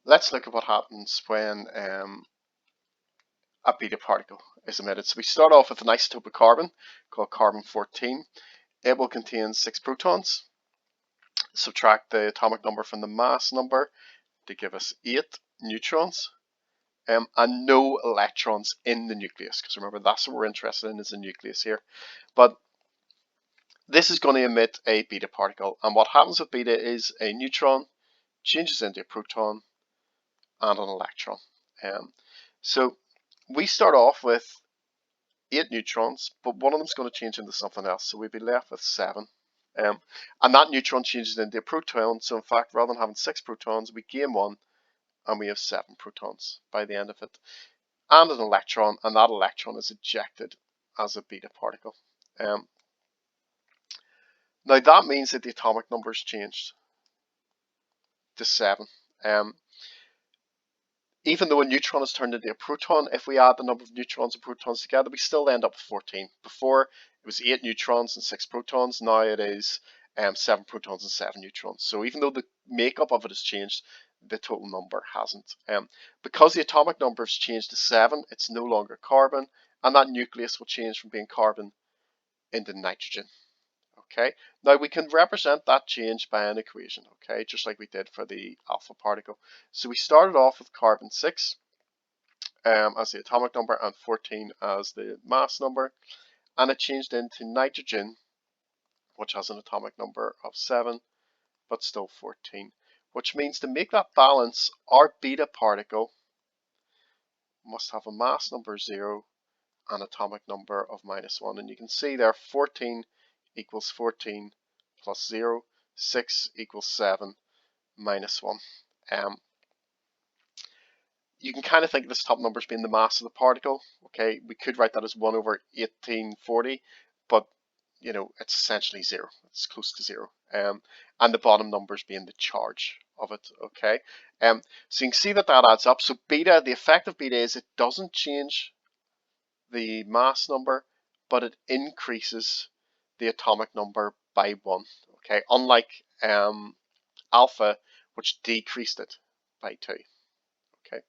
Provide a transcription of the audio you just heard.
Let's look at what happens when a beta particle is emitted. So we start off with an isotope of carbon called carbon 14. It will contain 6 protons. Subtract the atomic number from the mass number to give us 8 neutrons. And no electrons in the nucleus, because remember that's what we're interested in, is the nucleus here. But this is going to emit a beta particle, and what happens with beta is a neutron changes into a proton and an electron. So we start off with 8 neutrons, but one of them is going to change into something else, so we'd be left with 7. And that neutron changes into a proton, so in fact, rather than having 6 protons, we gain 1, and we have 7 protons by the end of it, and an electron, and that electron is ejected as a beta particle. Now that means that the atomic number has changed to 7. Even though a neutron is turned into a proton, if we add the number of neutrons and protons together, we still end up with 14. Before, it was 8 neutrons and 6 protons. Now it is 7 protons and 7 neutrons. So even though the makeup of it has changed, the total number hasn't. Because the atomic number has changed to 7, it's no longer carbon, and that nucleus will change from being carbon into nitrogen. Okay, now we can represent that change by an equation, okay, just like we did for the alpha particle. So we started off with carbon 6 as the atomic number and 14 as the mass number, and it changed into nitrogen, which has an atomic number of 7, but still 14, which means to make that balance, our beta particle must have a mass number 0 and atomic number of -1. And you can see there 14 equals 14 plus 0, 6 equals 7 minus 1. You can kind of think of this top number as being the mass of the particle. Okay, we could write that as 1 over 1840, but you know, it's essentially 0. It's close to 0. And the bottom numbers being the charge of it. Okay, so you can see that that adds up. So beta, the effect of beta is it doesn't change the mass number, but it increases the atomic number by 1. Okay, unlike alpha, which decreased it by 2. Okay.